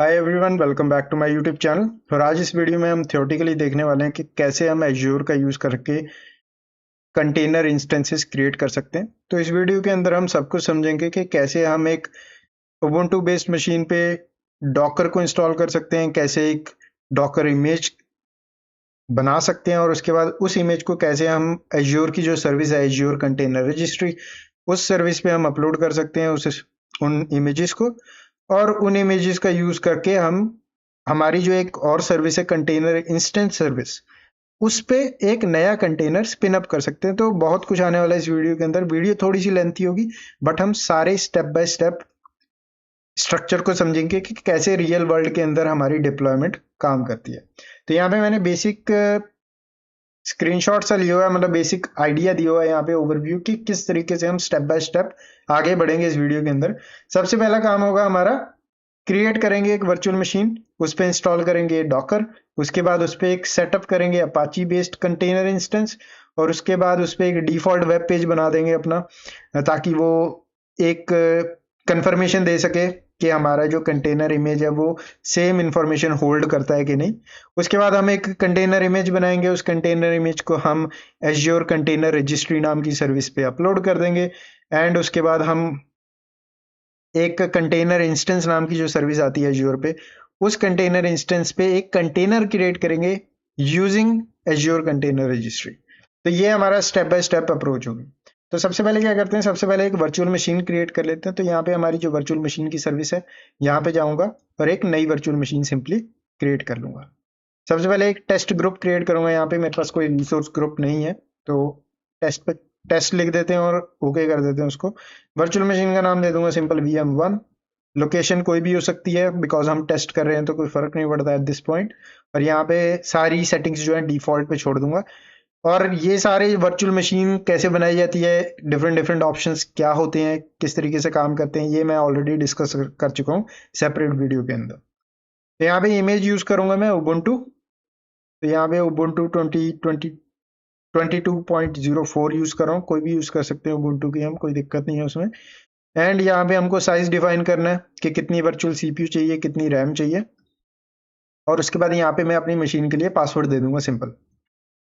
Hi everyone, welcome back to my YouTube channel. और आज इस वीडियो में हम थियोरेटिकली देखने वाले हैं कि कैसे हम एज्योर का यूज़ करके कंटेनर इंस्टेंसेस क्रिएट कर सकते हैं। तो इस वीडियो के अंदर हम सब कुछ समझेंगे कि कैसे हम एक उबुंटू बेस्ड मशीन पे डॉकर को इंस्टॉल कर सकते हैं, कैसे एक डॉकर इमेज बना सकते हैं और उसके बाद उस इमेज को कैसे हम एज्योर की जो सर्विस है एज्योर कंटेनर रजिस्ट्री, उस सर्विस पे हम अपलोड कर सकते हैं उन इमेजेस को। और उन इमेजेस का यूज करके हम हमारी जो एक और सर्विस है कंटेनर इंस्टेंस सर्विस, उस पे एक नया कंटेनर स्पिन अप कर सकते हैं। तो बहुत कुछ आने वाला है इस वीडियो के अंदर। वीडियो थोड़ी सी लेंथी होगी, बट हम सारे स्टेप बाय स्टेप स्ट्रक्चर को समझेंगे कि कैसे रियल वर्ल्ड के अंदर हमारी डिप्लॉयमेंट काम करती है। तो यहाँ पे मैंने बेसिक स्क्रीनशॉट सा लिया हुआ है, मतलब बेसिक आइडिया दिया हुआ है यहाँ पे ओवरव्यू कि किस तरीके से हम स्टेप बाय स्टेप आगे बढ़ेंगे इस वीडियो के अंदर। सबसे पहला काम होगा हमारा, क्रिएट करेंगे एक वर्चुअल मशीन, उस पर इंस्टॉल करेंगे डॉकर, उसके बाद उस पर एक सेटअप करेंगे अपाची बेस्ड कंटेनर इंस्टेंस, और उसके बाद उस पर एक डिफॉल्ट वेब पेज बना देंगे अपना, ताकि वो एक कंफर्मेशन दे सके कि हमारा जो कंटेनर इमेज है वो सेम इंफॉर्मेशन होल्ड करता है कि नहीं। उसके बाद हम एक कंटेनर इमेज बनाएंगे, उस कंटेनर इमेज को हम एज्योर कंटेनर रजिस्ट्री नाम की सर्विस पे अपलोड कर देंगे। एंड उसके बाद हम एक कंटेनर इंस्टेंस नाम की जो सर्विस आती है एज्योर पे, उस कंटेनर इंस्टेंस पे एक कंटेनर क्रिएट करेंगे यूजिंग एज्योर कंटेनर रजिस्ट्री। तो ये हमारा स्टेप बाय स्टेप अप्रोच होगी। तो सबसे पहले क्या करते हैं, सबसे पहले एक वर्चुअल मशीन क्रिएट कर लेते हैं। तो यहाँ पे हमारी जो वर्चुअल मशीन की सर्विस है, यहाँ पे जाऊंगा और एक नई वर्चुअल मशीन सिंपली क्रिएट कर लूंगा। सबसे पहले एक टेस्ट ग्रुप क्रिएट करूंगा। यहाँ पे मेरे पास कोई रिसोर्स ग्रुप नहीं है, तो टेस्ट पे टेस्ट लिख देते हैं और ओके कर देते हैं उसको। वर्चुअल मशीन का नाम दे दूंगा सिंपल VM1। लोकेशन कोई भी हो सकती है, बिकॉज हम टेस्ट कर रहे हैं तो कोई फर्क नहीं पड़ता एट दिस पॉइंट। और यहाँ पे सारी सेटिंग्स जो है डिफॉल्ट पे छोड़ दूंगा। और ये सारे वर्चुअल मशीन कैसे बनाई जाती है, डिफरेंट डिफरेंट ऑप्शंस क्या होते हैं, किस तरीके से काम करते हैं, ये मैं ऑलरेडी डिस्कस कर चुका हूँ सेपरेट वीडियो के अंदर। तो यहाँ पे इमेज यूज करूंगा मैं उबुंटू। तो यहाँ पे उबुंटू 22.04 यूज कर रहा हूँ, कोई भी यूज कर सकते हैं उबुंटू की, हम कोई दिक्कत नहीं है उसमें। एंड यहाँ पे हमको साइज डिफाइन करना है कि कितनी वर्चुअल सीपीयू चाहिए, कितनी रैम चाहिए। और उसके बाद यहाँ पे मैं अपनी मशीन के लिए पासवर्ड दे दूंगा सिंपल।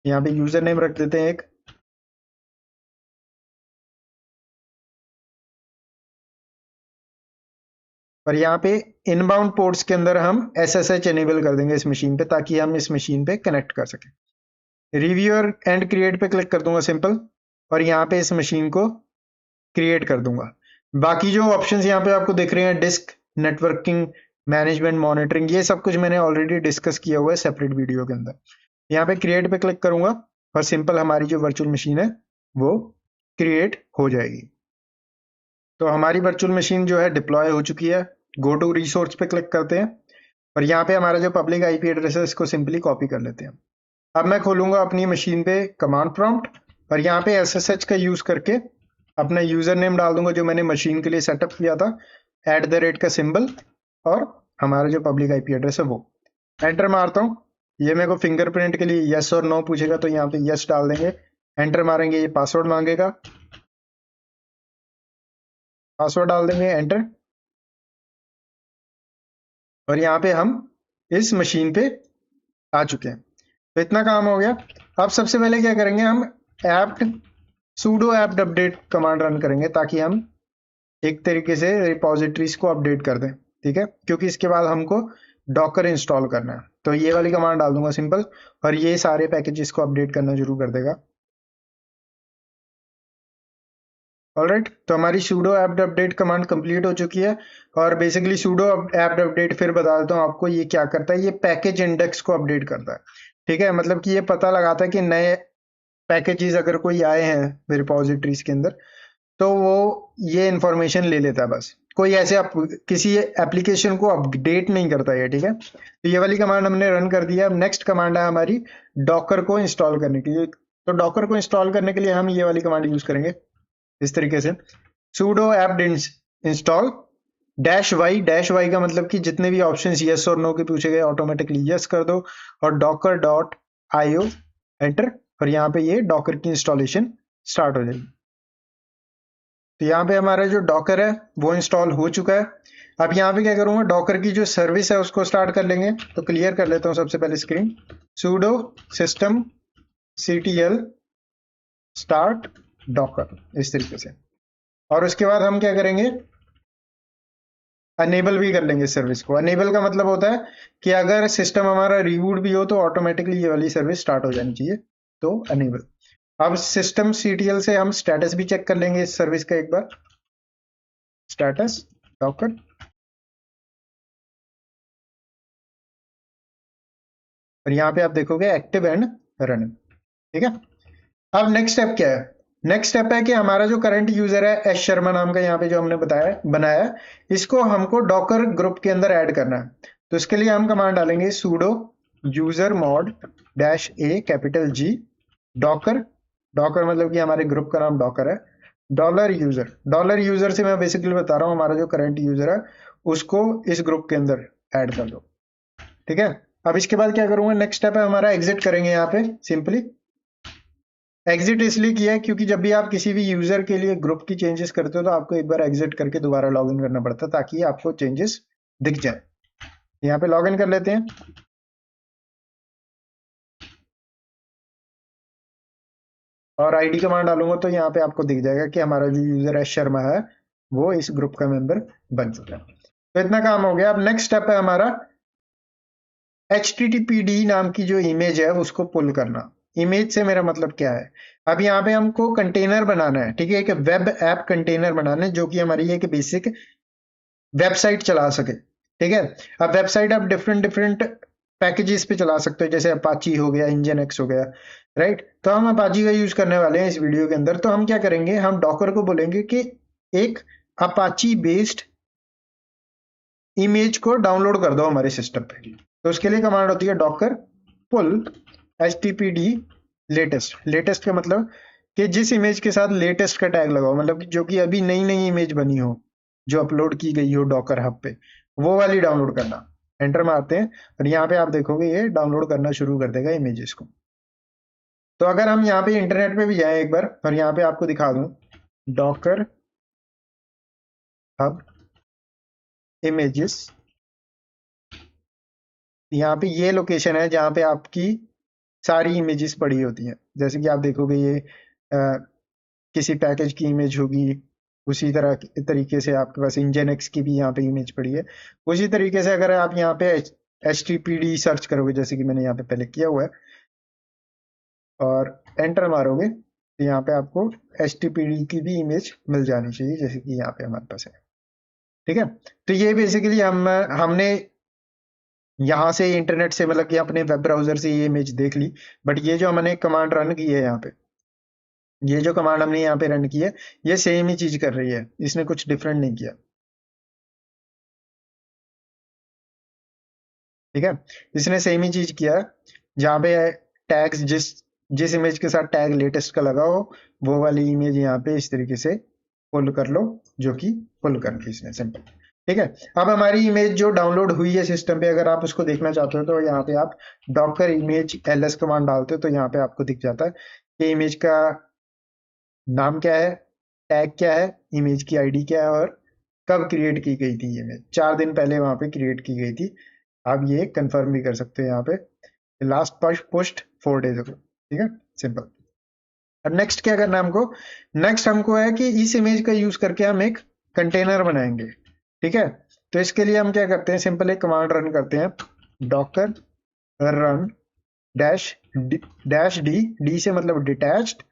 यहाँ पे यूजर नेम रख देते हैं एक, और यहाँ पे इनबाउंड पोर्ट्स के अंदर हम SSH एनेबल कर देंगे इस मशीन पे, ताकि हम इस मशीन पे कनेक्ट कर सकें। रिव्यूअर एंड क्रिएट पे क्लिक कर दूंगा सिंपल, और यहाँ पे इस मशीन को क्रिएट कर दूंगा। बाकी जो ऑप्शंस यहाँ पे आपको दिख रहे हैं, डिस्क, नेटवर्किंग, मैनेजमेंट, मॉनिटरिंग, ये सब कुछ मैंने ऑलरेडी डिस्कस किया हुआ है सेपरेट वीडियो के अंदर। यहाँ पे क्रिएट पे क्लिक करूंगा और सिंपल हमारी जो वर्चुअल मशीन है वो क्रिएट हो जाएगी। तो हमारी वर्चुअल मशीन जो है डिप्लॉय हो चुकी है। गो टू रिसोर्स पे क्लिक करते हैं और यहाँ पे हमारा जो पब्लिक IP एड्रेस है इसको सिंपली कॉपी कर लेते हैं। अब मैं खोलूंगा अपनी मशीन पे कमांड प्रॉम्प्ट, और यहाँ पे SSH का यूज करके अपना यूजर नेम डाल दूंगा जो मैंने मशीन के लिए सेटअप किया था, @ का सिंबल, और हमारा जो पब्लिक IP एड्रेस है वो। एंटर मारता हूँ। ये मेरे को फिंगरप्रिंट के लिए यस और नो पूछेगा, तो यहाँ पे यस डाल देंगे। एंटर मारेंगे, ये पासवर्ड मांगेगा, पासवर्ड डाल देंगे, एंटर। और यहाँ पे हम इस मशीन पे आ चुके हैं। तो इतना काम हो गया। अब सबसे पहले क्या करेंगे, हम apt sudo apt update command run करेंगे, ताकि हम एक तरीके से रिपोजिटरीज को अपडेट कर दें। ठीक है, क्योंकि इसके बाद हमको डॉकर इंस्टॉल करना है। तो ये वाली कमांड डाल दूंगा सिंपल, और ये सारे पैकेजेस को अपडेट करना शुरू कर देगा। ऑलराइट, तो हमारी sudo apt update command complete हो चुकी है। और बेसिकली sudo apt अपडेट, फिर बता देता हूँ आपको ये क्या करता है। ये पैकेज इंडेक्स को अपडेट करता है। ठीक है, मतलब कि ये पता लगाता है कि नए पैकेजेस अगर कोई आए हैं रिपोजिटरीज के अंदर, तो वो ये इंफॉर्मेशन ले लेता है बस। कोई ऐसे किसी एप्लीकेशन को अपडेट नहीं करता है। ठीक है, तो ये वाली कमांड हमने रन कर दिया। अब नेक्स्ट कमांड है हमारी डॉकर को इंस्टॉल करने के लिए। तो डॉकर को इंस्टॉल करने के लिए हम ये वाली कमांड यूज करेंगे इस तरीके से, sudo apt install -y का मतलब कि जितने भी ऑप्शन यस और नो के पूछे गए ऑटोमेटिकली यस कर दो, और docker.io एंटर। और यहाँ पे ये डॉकर की इंस्टॉलेशन स्टार्ट हो जाएगी। तो यहाँ पे हमारा जो डॉकर है वो इंस्टॉल हो चुका है। अब यहाँ पे क्या करूंगा, डॉकर की जो सर्विस है उसको स्टार्ट कर लेंगे। तो क्लियर कर लेता हूँ सबसे पहले screen, sudo system ctl start Docker, इस तरीके से। और उसके बाद हम क्या करेंगे, अनेबल भी कर लेंगे सर्विस को। अनेबल का मतलब होता है कि अगर सिस्टम हमारा रिबूट भी हो तो ऑटोमेटिकली ये वाली सर्विस स्टार्ट हो जानी चाहिए, तो अनेबल। अब सिस्टम सीटीएल से हम स्टेटस भी चेक कर लेंगे इस सर्विस का एक बार, स्टेटस डॉकर। और यहाँ पे आप देखोगे एक्टिव एंड रन, ठीक है। अब नेक्स्ट स्टेप क्या है, नेक्स्ट स्टेप है कि हमारा जो करंट यूजर है एस शर्मा नाम का, यहाँ पे जो हमने बताया बनाया, इसको हमको डॉकर ग्रुप के अंदर ऐड करना है। तो इसके लिए हम कमांड डालेंगे sudo यूजर मॉड डैश ए कैपिटल जी डॉकर। डॉकर मतलब कि हमारे ग्रुप का नाम डॉकर है। डॉलर यूजर से मैं बेसिकली बता रहा हूँ हमारा जो करंट यूजर है उसको इस ग्रुप के अंदर ऐड कर दो, ठीक है। अब इसके बाद क्या करूंगा, नेक्स्ट स्टेप है हमारा एग्जिट करेंगे। यहाँ पे सिंपली एग्जिट इसलिए किया है क्योंकि जब भी आप किसी भी यूजर के लिए ग्रुप की चेंजेस करते हो तो आपको एक बार एग्जिट करके दोबारा लॉग इन करना पड़ता है ताकि आपको चेंजेस दिख जाए। यहाँ पे लॉग इन कर लेते हैं। और आईडी कमांड डालूंगा तो यहाँ पे आपको दिख जाएगा कि हमारा जो यूजर है शर्मा है वो इस ग्रुप का मेंबर बन चुका है। तो इतना काम हो गया। अब नेक्स्ट स्टेप है हमारा HTTPD नाम की जो इमेज है उसको पुल करना। इमेज से मेरा मतलब क्या है, अब यहाँ पे हमको कंटेनर बनाना है, ठीक है, एक वेब ऐप कंटेनर बनाना है जो कि हमारी एक बेसिक वेबसाइट चला सके, ठीक है। अब वेबसाइट आप डिफरेंट डिफरेंट पैकेजेस पे चला सकते हो, जैसे अपाची हो गया, इंजन एक्स हो गया, राइट। तो हम अपाची का यूज करने वाले हैं इस वीडियो के अंदर। तो हम क्या करेंगे, हम डॉकर को बोलेंगे कि एक अपाची बेस्ड इमेज को डाउनलोड कर दो हमारे सिस्टम पे। तो उसके लिए कमांड होती है डॉकर पुल HTTPD लेटेस्ट। लेटेस्ट का मतलब कि जिस इमेज के साथ लेटेस्ट का टैग लगाओ, मतलब कि जो कि अभी नई नई इमेज बनी हो, जो अपलोड की गई हो डॉकर हब पे, वो वाली डाउनलोड करना। एंटर मारते हैं और यहाँ पे आप देखोगे ये डाउनलोड करना शुरू कर देगा इमेजेस को। तो अगर हम यहाँ पे इंटरनेट पे भी जाएं एक बार और यहाँ पे आपको दिखा दूं डॉकर हब इमेजेस, यहाँ पे ये लोकेशन है जहाँ पे आपकी सारी इमेजेस पड़ी होती हैं। जैसे कि आप देखोगे ये किसी पैकेज की इमेज होगी, उसी तरह तरीके से आपके पास इंजन एक्स की भी यहाँ पे इमेज पड़ी है। उसी तरीके से अगर आप यहाँ पे HTTPD सर्च करोगे जैसे कि मैंने यहाँ पे पहले किया हुआ है और एंटर मारोगे तो यहाँ पे आपको HTTPD की भी इमेज मिल जानी चाहिए जैसे कि यहाँ पे हमारे पास है, ठीक है। तो ये बेसिकली हमने यहाँ से इंटरनेट से मतलब कि अपने वेब ब्राउजर से ये इमेज देख ली। बट ये जो हमने कमांड रन की है यहाँ पे, ये जो कमांड हमने यहाँ पे रन की है ये सेम ही चीज कर रही है, इसने कुछ डिफरेंट नहीं किया, ठीक है। इसने सेम ही चीज किया। जहाँ पे टैग्स जिस जिस इमेज के साथ टैग लेटेस्ट का लगा हो वो वाली इमेज यहाँ पे इस तरीके से पुल कर लो, जो कि पुल कर दी इसने, सिंपल, ठीक है। अब हमारी इमेज जो डाउनलोड हुई है सिस्टम पे, अगर आप उसको देखना चाहते हो तो यहाँ पे आप डॉकर इमेज ls कमांड डालते हो तो यहाँ पे आपको दिख जाता है कि इमेज का नाम क्या है, टैग क्या है, इमेज की आईडी क्या है और कब क्रिएट की गई थी। इमेज 4 दिन पहले वहां पे क्रिएट की गई थी। आप ये कंफर्म भी कर सकते हो यहाँ पे, लास्ट पोस्ट 4 डेज अगो, ठीक है, सिंपल। अब नेक्स्ट क्या करना है हमको, नेक्स्ट हमको है कि इस इमेज का यूज करके हम एक कंटेनर बनाएंगे, ठीक है। तो इसके लिए हम क्या करते हैं, सिंपल एक कमांड रन करते हैं Docker run dash D. D से मतलब डिटैच्ड।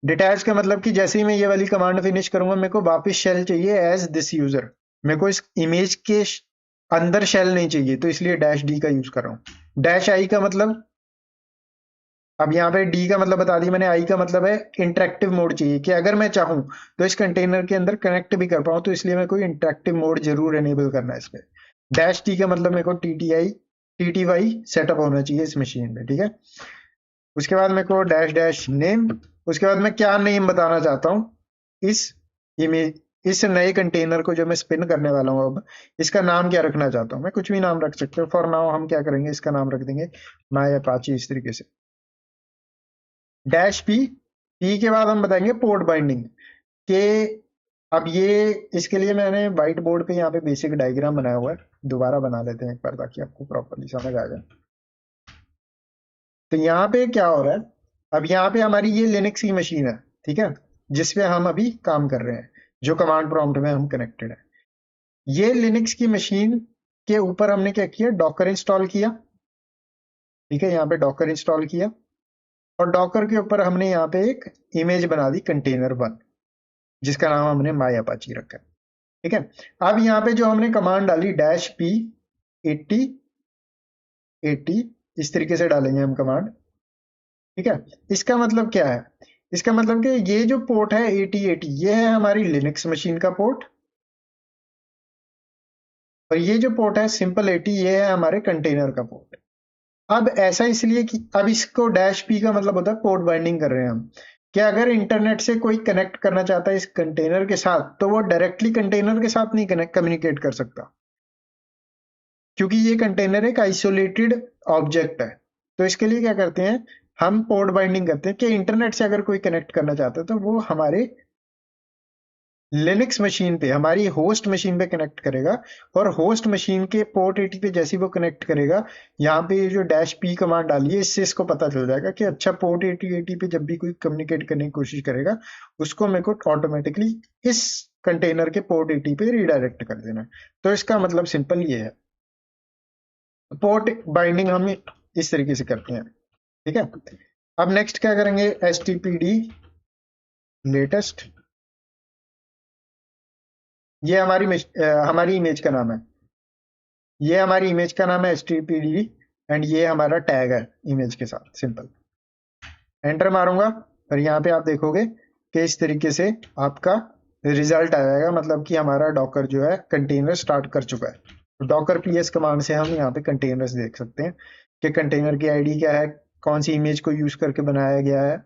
डिटैच का मतलब कि जैसे ही मैं ये वाली कमांड फिनिश करूंगा मेरे को वापस शेल चाहिए एज दिस यूजर। मेरे को इस इमेज के अंदर शेल नहीं चाहिए, तो इसलिए डैश डी का यूज कर रहा हूँ। डैश आई का मतलब, अब यहाँ पे डी का मतलब बता दिया मैंने, आई का मतलब है इंटरेक्टिव मोड चाहिए कि अगर मैं चाहूँ तो इस कंटेनर के अंदर कनेक्ट भी कर पाऊँ, तो इसलिए मैं कोई इंटरेक्टिव मोड जरूर एनेबल करना है इस पे। डैश टी का मतलब मेरे को TTY सेटअप होना चाहिए इस मशीन में, ठीक है। उसके बाद मेरे को डैश डैश नेम, उसके बाद मैं क्या नेम बताना चाहता हूँ इस इमेज, इस नए कंटेनर को जो मैं स्पिन करने वाला हूँ अब, इसका नाम क्या रखना चाहता हूँ। मैं कुछ भी नाम रख सकते हो, फॉर नाउ हम क्या करेंगे, इसका नाम रख देंगे माय अपाची, इस तरीके से। डैश पी, पी के बाद हम बताएंगे पोर्ट बाइंडिंग के अब ये इसके लिए मैंने व्हाइट बोर्ड पे यहाँ पे बेसिक डायग्राम बनाया हुआ है, दोबारा बना लेते हैं एक बार ताकि आपको प्रॉपरली समझ आ जाए। तो यहाँ पे क्या हो रहा है, अब यहाँ पे हमारी ये लिनक्स की मशीन है, ठीक है, जिसपे हम अभी काम कर रहे हैं, जो कमांड प्रॉम्प्ट में हम कनेक्टेड है। ये लिनक्स की मशीन के ऊपर हमने क्या किया, डॉकर इंस्टॉल किया, ठीक है, यहाँ पे डॉकर इंस्टॉल किया, और डॉकर के ऊपर हमने यहाँ पे एक इमेज बना दी container1, जिसका नाम हमने माई अपाची रखा है, ठीक है। अब यहाँ पे जो हमने कमांड डाली -p8080, इस तरीके से डालेंगे हम कमांड, ठीक है। इसका मतलब क्या है, इसका मतलब कि ये जो पोर्ट है 8080, ये है हमारी लिनक्स मशीन का पोर्ट, और ये जो पोर्ट है सिंपल 80, ये है हमारे कंटेनर का पोर्ट। अब ऐसा इसलिए कि अब इसको -p का मतलब होता है पोर्ट बाइंडिंग कर रहे हैं हम, कि अगर इंटरनेट से कोई कनेक्ट करना चाहता है इस कंटेनर के साथ, तो वो डायरेक्टली कंटेनर के साथ नहीं कनेक्ट कम्युनिकेट कर सकता, क्योंकि ये कंटेनर एक आइसोलेटेड ऑब्जेक्ट है। तो इसके लिए क्या करते हैं, हम पोर्ट बाइंडिंग करते हैं कि इंटरनेट से अगर कोई कनेक्ट करना चाहता है तो वो हमारे लिनक्स मशीन पे, हमारी होस्ट मशीन पे कनेक्ट करेगा, और होस्ट मशीन के पोर्ट 80 पे जैसे ही वो कनेक्ट करेगा, यहाँ पे जो -p कमांड डाली है, इससे इसको पता चल जाएगा कि अच्छा पोर्ट 8080 पे जब भी कोई कम्युनिकेट करने की कोशिश करेगा, उसको मेरे को ऑटोमेटिकली इस कंटेनर के पोर्ट 80 पे रिडायरेक्ट कर देना है। तो इसका मतलब सिंपल ये है, पोर्ट बाइंडिंग हम इस तरीके से करते हैं, ठीक है। अब नेक्स्ट क्या करेंगे, stpd लेटेस्ट, ये हमारी इमेज का नाम है, ये हमारी इमेज का नाम है stpd, एंड ये हमारा टैग है इमेज के साथ, सिंपल। एंटर मारूंगा और यहाँ पे आप देखोगे कि इस तरीके से आपका रिजल्ट आ जाएगा, मतलब कि हमारा डॉकर जो है कंटेनर स्टार्ट कर चुका है। तो डॉकर ps कमांड से हम यहाँ पे कंटेनर्स देख सकते हैं कि कंटेनर की आईडी क्या है, कौन सी इमेज को यूज करके बनाया गया है,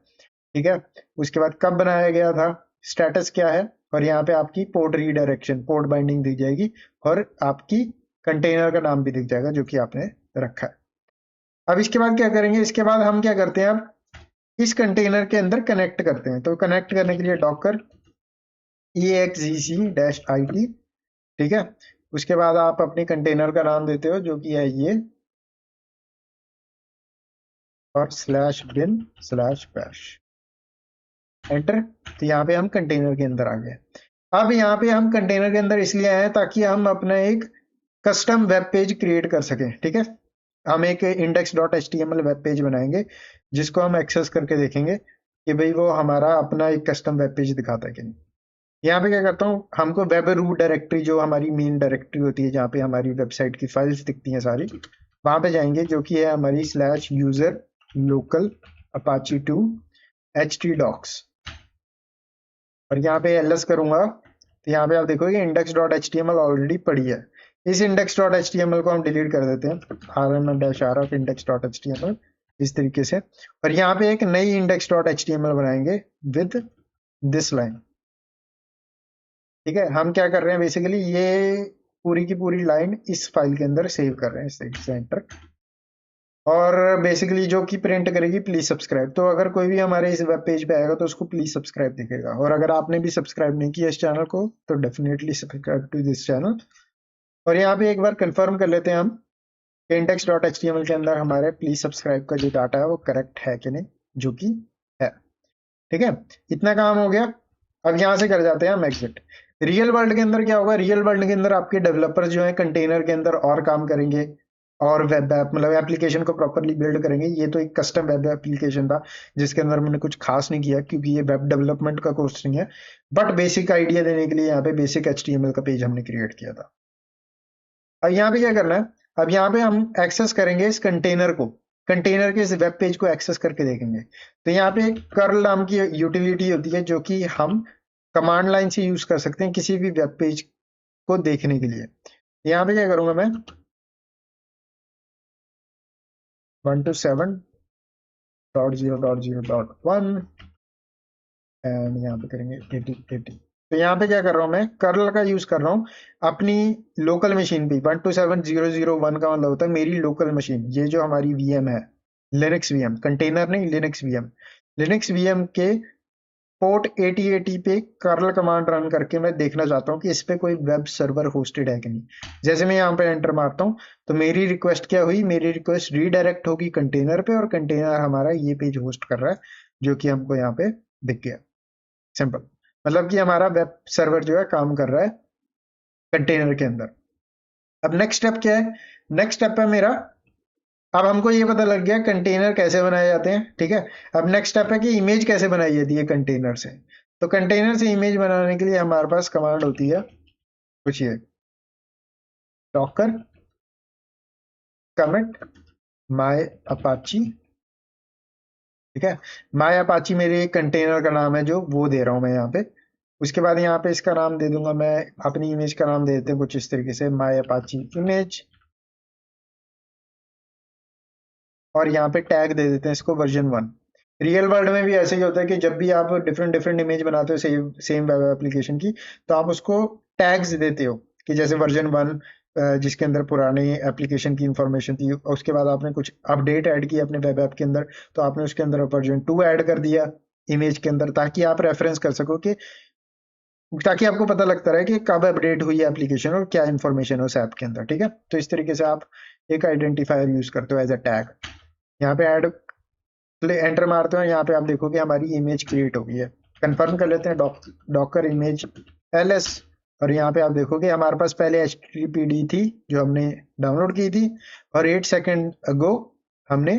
ठीक है, उसके बाद कब बनाया गया था, स्टेटस क्या है, और यहाँ पे आपकी पोर्ट रीडायरेक्शन, पोर्ट बाइंडिंग दिख जाएगी, और आपकी कंटेनर का नाम भी दिख जाएगा जो कि आपने रखा है। अब इसके बाद क्या करेंगे, इसके बाद हम क्या करते हैं, अब इस कंटेनर के अंदर कनेक्ट करते हैं। तो कनेक्ट करने के लिए डॉकर exec-it, ठीक है, उसके बाद आप अपने कंटेनर का नाम देते हो जो कि है ये, और /bin/bash, एंटर। तो यहाँ पे हम कंटेनर के अंदर आ गए। अब यहाँ पे हम कंटेनर के अंदर इसलिए आए ताकि हम अपना एक कस्टम वेब पेज क्रिएट कर सकें, ठीक है। हम एक index.html वेब पेज बनाएंगे, जिसको हम एक्सेस करके देखेंगे कि भाई वो हमारा अपना एक कस्टम वेब पेज दिखाता है कि नहीं। यहाँ पे क्या करता हूँ, हमको वेब रूट डायरेक्टरी, जो हमारी मेन डायरेक्टरी होती है जहाँ पे हमारी वेबसाइट की फाइल्स दिखती हैं सारी, वहां पे जाएंगे, जो कि है हमारी /user local apache2 htdocs, और यहाँ पे ls करूंगा। तो यहाँ पे आप देखोगे index.html ऑलरेडी पड़ी है, इस index.html को हम डिलीट कर देते हैं, rm-r of index.html, इस तरीके से, और यहाँ पे एक नई index.html बनाएंगे विद दिस लाइन, ठीक है। हम क्या कर रहे हैं, बेसिकली ये पूरी की पूरी लाइन इस फाइल के अंदर सेव कर रहे हैं, इस तरीके से एंटर, और बेसिकली जो कि प्रिंट करेगी प्लीज सब्सक्राइब। तो अगर कोई भी हमारे इस वेब पेज पे आएगा तो उसको प्लीज सब्सक्राइब दिखेगा, और अगर आपने भी सब्सक्राइब नहीं किया इस चैनल को तो definitely subscribe to this channel. और यहाँ पे एक बार कंफर्म कर लेते हैं हम index.html के अंदर हमारे प्लीज सब्सक्राइब का जो डाटा है वो करेक्ट है कि नहीं, जो कि है, ठीक है। इतना काम हो गया। अब यहाँ से कर जाते हैं हम एग्जिट। रियल वर्ल्ड के अंदर क्या होगा, रियल वर्ल्ड के अंदर आपके डेवलपर्स जो है कंटेनर के अंदर और काम करेंगे, और वेब ऐप मतलब एप्लीकेशन को प्रॉपरली बिल्ड करेंगे। ये तो एक कस्टम वेब एप्लीकेशन था जिसके अंदर मैंने कुछ खास नहीं किया, क्योंकि ये वेब डेवलपमेंट का कोर्स नहीं है, बट बेसिक आइडिया देने के लिए यहाँ पे बेसिक HTML का पेज हमने क्रिएट किया था। अब यहाँ पे क्या करना है, अब यहाँ पे हम एक्सेस करेंगे इस कंटेनर को, कंटेनर के इस वेब पेज को एक्सेस करके देखेंगे। तो यहाँ पे कर्ल नाम की यूटिलिटी होती है जो कि हम कमांड लाइन से यूज कर सकते हैं किसी भी वेब पेज को देखने के लिए। यहाँ पे क्या करूंगा मैं, 127.0.0.1 एंड यहाँ पे करेंगे 80. तो यहाँ पे क्या कर रहा हूँ, मैं कर्ल का यूज कर रहा हूँ अपनी लोकल मशीन पे। 127.0.0.1 का मतलब होता है मेरी लोकल मशीन, ये जो हमारी VM है, लिनक्स VM, कंटेनर नहीं, लिनक्स VM, लिनक्स VM के पोर्ट 8080 पे कर्ल कमांड रन करके मैं देखना चाहता हूँ कि इस पे कोई वेब सर्वर होस्टेड है कि नहीं। जैसे मैं यहाँ पे एंटर मारता हूँ तो मेरी रिक्वेस्ट क्या हुई, मेरी रिक्वेस्ट रीडायरेक्ट होगी कंटेनर पे, और कंटेनर हमारा ये पेज होस्ट कर रहा है जो कि हमको यहाँ पे दिख गया। सिंपल, मतलब कि हमारा वेब सर्वर जो है काम कर रहा है कंटेनर के अंदर। अब नेक्स्ट स्टेप क्या है, नेक्स्ट स्टेप है मेरा, अब हमको ये पता लग गया कंटेनर कैसे बनाए जाते हैं, ठीक है। अब नेक्स्ट स्टेप है कि इमेज कैसे बनाई जाती है कंटेनर से। तो कंटेनर से इमेज बनाने के लिए हमारे पास कमांड होती है कुछ ये, डॉकर कमिट माय अपाची, ठीक है। माय अपाची मेरे कंटेनर का नाम है जो वो दे रहा हूं मैं यहाँ पे। उसके बाद यहाँ पे इसका नाम दे दूंगा मैं, अपनी इमेज का नाम दे देते हैं कुछ इस तरीके से, माय अपाची इमेज, और यहाँ पे टैग दे देते हैं इसको वर्जन 1। रियल वर्ल्ड में भी ऐसे ही होता है कि जब भी आप डिफरेंट डिफरेंट इमेज बनाते हो सेम वेब एप्लीकेशन की, तो आप उसको टैग्स देते हो कि जैसे वर्जन 1 जिसके अंदर पुराने एप्लीकेशन की इंफॉर्मेशन थी, और उसके बाद आपने कुछ अपडेट ऐड किया अपने वेब ऐप के अंदर, तो आपने उसके अंदर वर्जन 2 ऐड कर दिया इमेज के अंदर, ताकि आप रेफरेंस कर सको कि, ताकि आपको पता लगता रहे कि कब अपडेट हुई है एप्लीकेशन और क्या इंफॉर्मेशन है उस ऐप के अंदर, ठीक है। तो इस तरीके से आप एक आइडेंटिफायर यूज करते हो एज अ टैग। यहाँ पे ऐड एंटर मारते हो, यहाँ पे आप देखोगे हमारी इमेज क्रिएट हो गई है। कंफर्म कर लेते हैं, डॉकर इमेज ls, और यहाँ पे आप देखोगे हमारे पास पहले HTTPD थी जो हमने डाउनलोड की थी, और 8 सेकेंड अगो हमने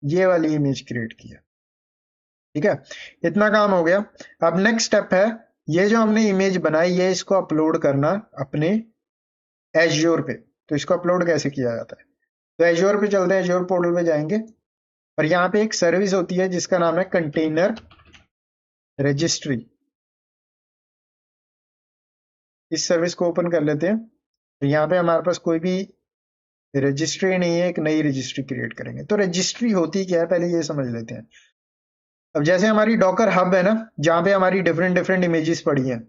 ये वाली इमेज क्रिएट की है, ठीक है। इतना काम हो गया। अब नेक्स्ट स्टेप है, ये जो हमने इमेज बनाई है इसको अपलोड करना अपने एज्योर पे। तो इसको अपलोड कैसे किया जाता है, तो एज्योर पे चलते हैं, एज्योर पोर्टल पे जाएंगे, और यहाँ पे एक सर्विस होती है जिसका नाम है कंटेनर रजिस्ट्री। इस सर्विस को ओपन कर लेते हैं। तो यहाँ पे हमारे पास कोई भी रजिस्ट्री नहीं है, एक नई रजिस्ट्री क्रिएट करेंगे। तो रजिस्ट्री होती क्या है पहले ये समझ लेते हैं। अब जैसे हमारी डॉकर हब है ना, जहाँ पे हमारी डिफरेंट डिफरेंट इमेजेस पड़ी हैं,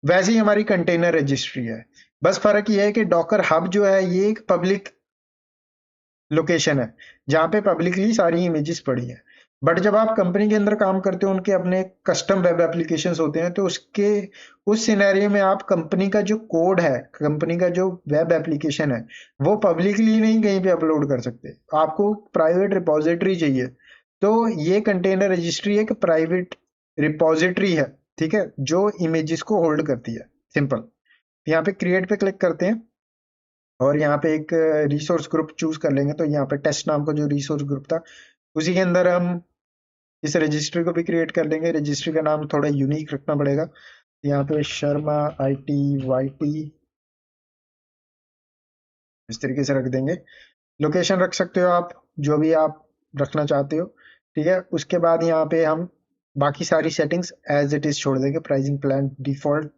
वैसे ही हमारी कंटेनर रजिस्ट्री है। बस फर्क ये है कि डॉकर हब जो है ये एक पब्लिक लोकेशन है जहाँ पे पब्लिकली सारी इमेजेस पड़ी हैं। बट जब आप कंपनी के अंदर काम करते हो, उनके अपने कस्टम वेब एप्लीकेशंस होते हैं, तो उसके उस सिनेरियो में आप कंपनी का जो कोड है, कंपनी का जो वेब एप्लीकेशन है, वो पब्लिकली नहीं कहीं पे अपलोड कर सकते, आपको प्राइवेट रिपोजिटरी चाहिए। तो ये कंटेनर रजिस्ट्री एक प्राइवेट रिपोजिटरी है, ठीक है, जो इमेजेस को होल्ड करती है। सिंपल, यहाँ पे क्रिएट पे क्लिक करते हैं, और यहाँ पे एक रिसोर्स ग्रुप चूज कर लेंगे। तो यहाँ पे टेस्ट नाम का जो रिसोर्स ग्रुप था, उसी के अंदर हम इस रजिस्ट्री को भी क्रिएट कर लेंगे। रजिस्ट्री का नाम थोड़ा यूनिक रखना पड़ेगा, यहाँ पे शर्मा ITYT इस तरीके से रख देंगे। लोकेशन रख सकते हो आप, जो भी आप रखना चाहते हो, ठीक है। उसके बाद यहाँ पे हम बाकी सारी सेटिंग्स एज इट इज छोड़ देंगे, प्राइसिंग प्लान डिफॉल्ट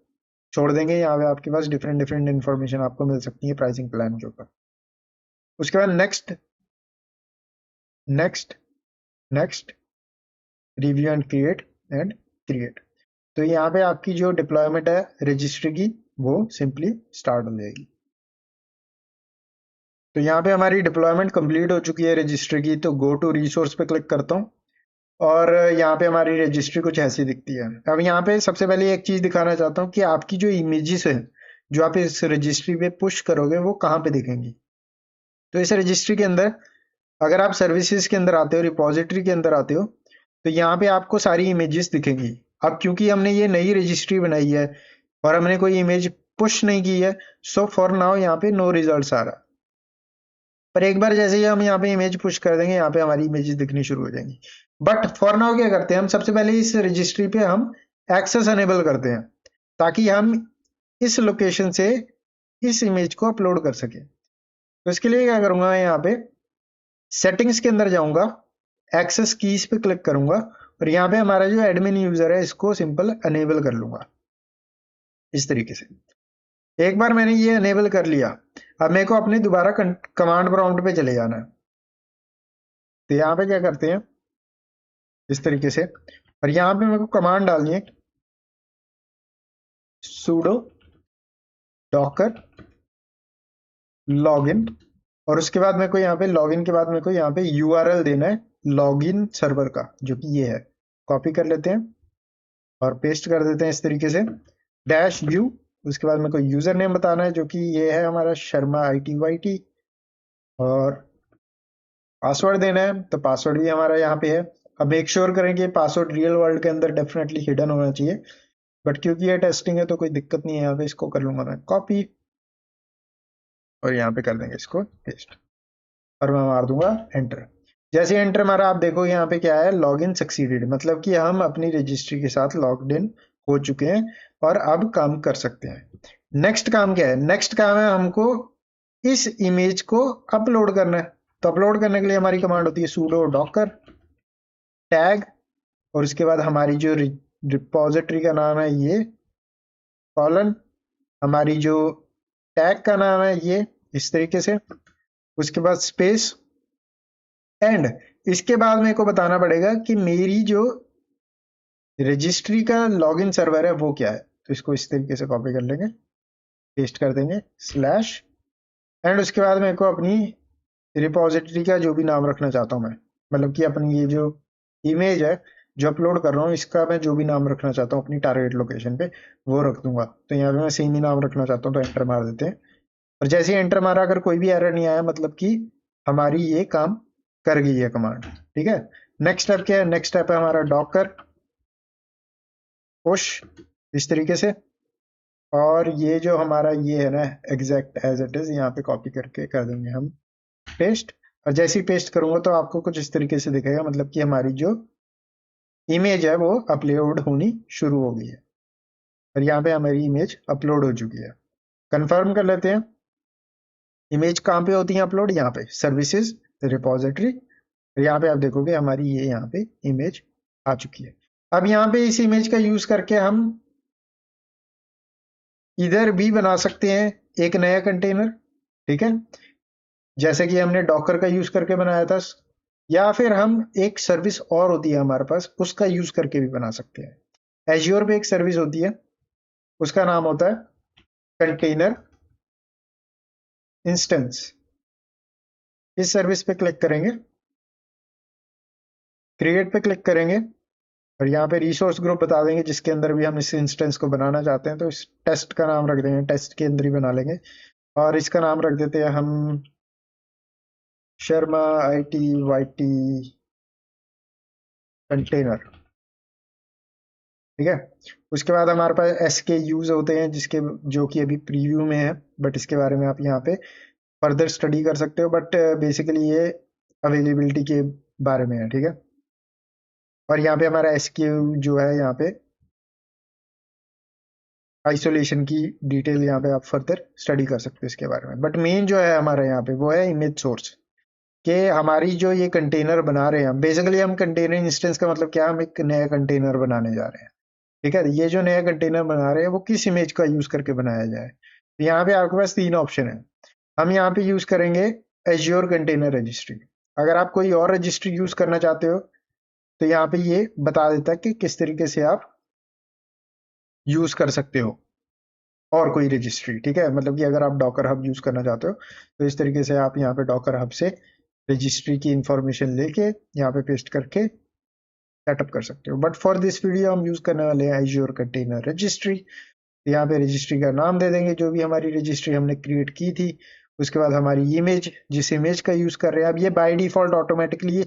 छोड़ देंगे। यहाँ पे आपके पास डिफरेंट डिफरेंट इन्फॉर्मेशन आपको मिल सकती है प्राइसिंग प्लान के ऊपर। उसके बाद next next next review and create. तो यहाँ पे आपकी जो डिप्लॉयमेंट है रजिस्ट्री की, वो सिंपली स्टार्ट हो जाएगी। तो यहाँ पे हमारी डिप्लॉयमेंट कंप्लीट हो चुकी है रजिस्ट्री की। तो गो टू रिसोर्स पे क्लिक करता हूँ, और यहाँ पे हमारी रजिस्ट्री कुछ ऐसी दिखती है। अब यहाँ पे सबसे पहले एक चीज दिखाना चाहता हूँ कि आपकी जो इमेजेस है जो आप इस रजिस्ट्री पे पुश करोगे वो कहाँ पे दिखेंगी। तो इस रजिस्ट्री के अंदर अगर आप सर्विसेज के अंदर आते हो, रिपोजिटरी के अंदर आते हो, तो यहाँ पे आपको सारी इमेजेस दिखेंगी। अब क्योंकि हमने ये नई रजिस्ट्री बनाई है और हमने कोई इमेज पुश नहीं की है, सो फॉर नाउ यहाँ पे नो रिजल्ट्स आ रहा। पर एक बार जैसे ही हम यहाँ पे इमेज पुश कर देंगे, यहाँ पे हमारी इमेजेस दिखनी शुरू हो जाएंगी। बट फॉर नाउ क्या करते हैं हम, सबसे पहले इस रजिस्ट्री पे हम एक्सेस अनेबल करते हैं, ताकि हम इस लोकेशन से इस इमेज को अपलोड कर सके। तो इसके लिए क्या करूंगा, यहाँ पे सेटिंग्स के अंदर जाऊंगा, एक्सेस कीज पे क्लिक करूंगा, और यहाँ पे हमारा जो एडमिन यूजर है इसको सिंपल अनेबल कर लूंगा इस तरीके से। एक बार मैंने ये अनेबल कर लिया, अब मेरे को अपने दोबारा कमांड प्रॉम्प्ट पे चले जाना है। तो यहाँ पे क्या करते हैं इस तरीके से, और यहाँ पे मेरे को कमांड डालनी है sudo docker login, और उसके बाद मेरे को यहाँ पे लॉगिन के बाद मेरे को यहाँ पे URL देना है लॉगिन सर्वर का, जो कि ये है। कॉपी कर लेते हैं और पेस्ट कर देते हैं इस तरीके से, डैश यू। उसके बाद मेरे को यूजर नेम बताना है जो कि ये है हमारा शर्मा ITYT, और पासवर्ड देना है तो पासवर्ड भी हमारा यहाँ पे है। अब मेक श्योर करें कि पासवर्ड रियल वर्ल्ड के अंदर डेफिनेटली हिडन होना चाहिए, बट क्योंकि ये टेस्टिंग है तो कोई दिक्कत नहीं है। यहाँ पे इसको कर लूंगा मैं कॉपी, और यहाँ पे कर देंगे इसको पेस्ट, और मैं मार दूंगा एंटर। जैसे एंटर मारा आप देखो यहाँ पे क्या है, लॉग इन सक्सीडेड, मतलब कि हम अपनी रजिस्ट्री के साथ लॉग्ड इन हो चुके हैं और अब काम कर सकते हैं। नेक्स्ट काम क्या है, नेक्स्ट काम है हमको इस इमेज को अपलोड करना है। तो अपलोड करने के लिए हमारी कमांड होती है sudo docker टैग, और उसके बाद हमारी जो रिपोजिटरी का नाम है ये, कॉलन, हमारी जो टैग का नाम है ये, इस तरीके से, उसके बाद स्पेस एंड। इसके बाद मेरे को बताना पड़ेगा कि मेरी जो रजिस्ट्री का लॉगिन सर्वर है वो क्या है। तो इसको इस तरीके से कॉपी कर लेंगे, पेस्ट कर देंगे स्लैश, एंड उसके बाद मेरे को अपनी रिपोजिटरी का जो भी नाम रखना चाहता हूँ मैं, मतलब कि अपनी ये जो इमेज है जो अपलोड कर रहा हूँ इसका मैं जो भी नाम रखना चाहता हूँ अपनी टारगेट लोकेशन पे वो रख दूंगा। तो यहाँ पे मैं सेम ही नाम रखना चाहता हूँ तो एंटर मार देते हैं, और जैसे ही एंटर मारा अगर कोई भी एरर नहीं आया मतलब कि हमारी ये काम कर गई है कमांड। ठीक है, नेक्स्ट स्टेप क्या है, नेक्स्ट स्टेप है हमारा डॉकर पुश, इस तरीके से, और ये जो हमारा ये है ना एग्जैक्ट एज इट इज, यहाँ पे कॉपी करके कर देंगे हम पेस्ट। और जैसे ही पेस्ट करूंगा तो आपको कुछ इस तरीके से दिखेगा, मतलब कि हमारी जो इमेज है वो अपलोड होनी शुरू हो गई है, और यहाँ पे हमारी इमेज अपलोड हो चुकी है। कंफर्म कर लेते हैं, इमेज कहाँ पे होती है अपलोड, यहाँ पे सर्विसेज रिपोजिटरी, यहाँ पे आप देखोगे हमारी ये यहाँ पे इमेज आ चुकी है। अब यहाँ पे इस इमेज का यूज करके हम इधर भी बना सकते हैं एक नया कंटेनर, ठीक है, जैसे कि हमने डॉकर का यूज करके बनाया था, या फिर हम एक सर्विस और होती है हमारे पास उसका यूज करके भी बना सकते हैं। एज्योर पे एक सर्विस होती है उसका नाम होता है कंटेनर इंस्टेंस। इस सर्विस पे क्लिक करेंगे, क्रिएट पे क्लिक करेंगे, और यहाँ पे रिसोर्स ग्रुप बता देंगे जिसके अंदर भी हम इस इंस्टेंस को बनाना चाहते हैं। तो इस टेस्ट का नाम रख देंगे, टेस्ट के अंदर ही बना लेंगे, और इसका नाम रख देते हैं हम शर्मा ITYT कंटेनर। ठीक है, उसके बाद हमारे पास SKUs होते हैं जिसके जो कि अभी प्रीव्यू में है, बट इसके बारे में आप यहाँ पे फर्दर स्टडी कर सकते हो, बट बेसिकली ये अवेलेबिलिटी के बारे में है। ठीक है, और यहाँ पे हमारा SKU जो है यहाँ पे आइसोलेशन की डिटेल यहाँ पे आप फर्दर स्टडी कर सकते हो इसके बारे में, बट मेन जो है हमारे यहाँ पे वो है इमेज सोर्स, कि हमारी जो ये कंटेनर बना रहे हैं बेसिकली हम कंटेनर इंस्टेंस का मतलब क्या, हम एक नया कंटेनर बनाने जा रहे हैं। ठीक है, ये जो नया कंटेनर बना रहे हैं वो किस इमेज का यूज करके बनाया जाए। तो यहाँ पे आपके पास तीन ऑप्शन है, हम यहाँ पे यूज करेंगे एज्योर कंटेनर रजिस्ट्री। अगर आप कोई और रजिस्ट्री यूज करना चाहते हो तो यहाँ पे ये बता देता है कि किस तरीके से आप यूज कर सकते हो और कोई रजिस्ट्री। ठीक है, मतलब कि अगर आप डॉकर हब यूज करना चाहते हो तो इस तरीके से आप यहाँ पे डॉकर हब से रजिस्ट्री की इंफॉर्मेशन लेके यहाँ पे पेस्ट करके सेटअप कर सकते हो। बट फॉर दिस वीडियो हम यूज करने वाले हैं एज्योर कंटेनर रजिस्ट्री। यहाँ पे रजिस्ट्री का नाम दे देंगे जो भी हमारी रजिस्ट्री हमने क्रिएट की थी, उसके बाद हमारी इमेज जिस इमेज का यूज कर रहे हैं। अब ये बाय डिफॉल्ट ऑटोमेटिकली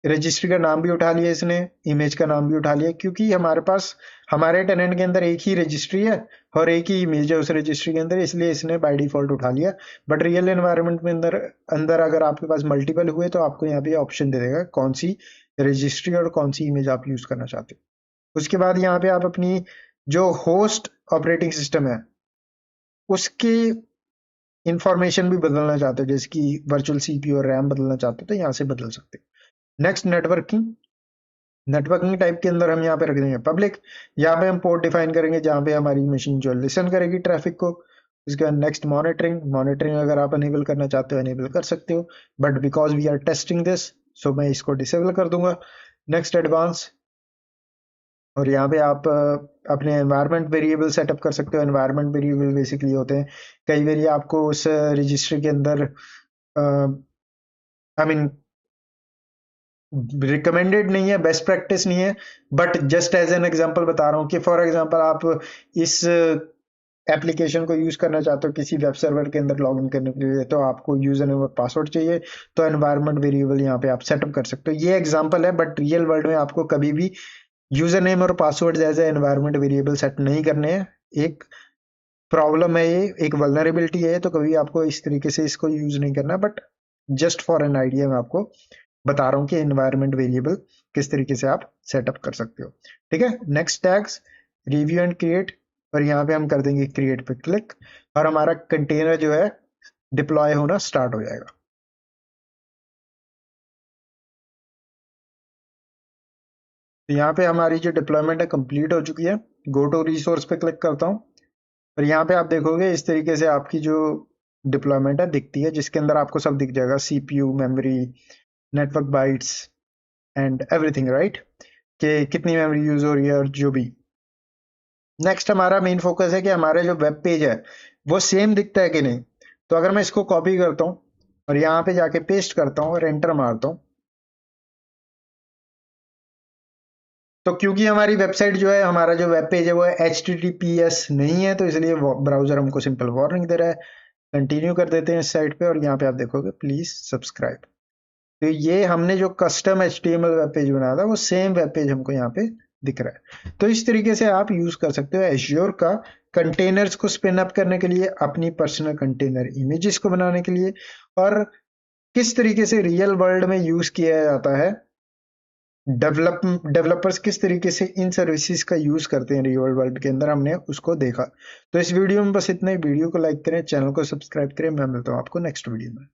रजिस्ट्री का नाम भी उठा लिया इसने, इमेज का नाम भी उठा लिया, क्योंकि हमारे पास हमारे टेनेंट के अंदर एक ही रजिस्ट्री है और एक ही इमेज है उस रजिस्ट्री के अंदर, इसलिए इसने बाय डिफॉल्ट उठा लिया। बट रियल एनवायरनमेंट में अंदर अंदर अगर आपके पास मल्टीपल हुए तो आपको यहाँ पे ऑप्शन दे देगा कौन सी रजिस्ट्री और कौन सी इमेज आप यूज करना चाहते हो। उसके बाद यहाँ पे आप अपनी जो होस्ट ऑपरेटिंग सिस्टम है उसकी इंफॉर्मेशन भी बदलना चाहते हो, जैसे कि वर्चुअल CPU और रैम बदलना चाहते हो तो यहाँ से बदल सकते हो। नेक्स्ट नेटवर्किंग, नेटवर्किंग टाइप के अंदर हम यहाँ पे रख देंगे पब्लिक। यहाँ पे हम पोर्ट डिफाइन करेंगे जहाँ पे हमारी मशीन जो लिसन करेगी ट्रैफिक को। उसके बाद नेक्स्ट मॉनिटरिंग, मॉनिटरिंग अगर आप अनेबल करना चाहते हो अनेबल कर सकते हो, but because we are testing this so मैं इसको डिसेबल कर दूंगा। नेक्स्ट एडवांस, और यहाँ पे आप अपने एनवायरनमेंट वेरिएबल सेटअप कर सकते हो। एनवायरनमेंट वेरिएबल बेसिकली होते हैं कई बार आपको उस रजिस्ट्री के अंदर आई मीन रिकमेंडेड नहीं है, बेस्ट प्रैक्टिस नहीं है, but just as an example बता रहा हूँ कि फॉर एग्जांपल आप इस एप्लीकेशन को यूज करना चाहते हो किसी वेब सर्वर के अंदर लॉगिन करने के लिए, तो आपको यूजर नेम और पासवर्ड चाहिए, तो एनवायरनमेंट वेरिएबल यहाँ पे आप सेटअप कर सकते हो। ये एग्जांपल है, बट रियल वर्ल्ड में आपको कभी भी यूजर नेम और पासवर्ड जैसे एनवायरनमेंट वेरिएबल सेट नहीं करने हैं। एक प्रॉब्लम है, ये एक वल्नरेबिलिटी है, तो कभी आपको इस तरीके से इसको यूज नहीं करना। But just for an idea मैं आपको बता रहा हूँ कि एनवायरनमेंट वेरिएबल किस तरीके से आप सेटअप कर सकते हो। ठीक है, next tags review and create, और यहाँ पे हम कर देंगे क्रिएट पे क्लिक, और हमारा कंटेनर जो है डिप्लॉय होना स्टार्ट हो जाएगा। तो यहाँ पे हमारी जो डिप्लॉयमेंट है कंप्लीट हो चुकी है। गो टू रिसोर्स पे क्लिक करता हूँ, और यहाँ पे आप देखोगे इस तरीके से आपकी जो डिप्लॉयमेंट है दिखती है, जिसके अंदर आपको सब दिख जाएगा, CPU, memory, network bytes and everything, right, कि कितनी मेमोरी यूज हो रही है और जो भी। नेक्स्ट हमारा मेन फोकस है कि हमारा जो वेब पेज है वो सेम दिखता है कि नहीं। तो अगर मैं इसको कॉपी करता हूँ और यहाँ पे जाके पेस्ट करता हूँ और एंटर मारता हूँ, तो क्योंकि हमारी वेबसाइट जो है, हमारा जो वेब पेज है वो HTTPS नहीं है, तो इसलिए ब्राउजर हमको सिंपल वार्निंग दे रहा है। कंटिन्यू कर देते हैं इस साइट पे, और यहाँ पे आप देखोगे प्लीज सब्सक्राइब। तो ये हमने जो कस्टम HTML वेब पेज बनाया था वो सेम वेब पेज हमको यहाँ पे दिख रहा है। तो इस तरीके से आप यूज कर सकते हो एज्योर का कंटेनर्स को स्पिन अप करने के लिए, अपनी पर्सनल कंटेनर इमेजेस को बनाने के लिए, और किस तरीके से रियल वर्ल्ड में यूज किया जाता है, डेवलपर्स किस तरीके से इन सर्विसेज का यूज करते हैं रियल वर्ल्ड के अंदर, हमने उसको देखा। तो इस वीडियो में बस इतना ही। वीडियो को लाइक करें, चैनल को सब्सक्राइब करें। मैं मिलता हूँ आपको नेक्स्ट वीडियो में।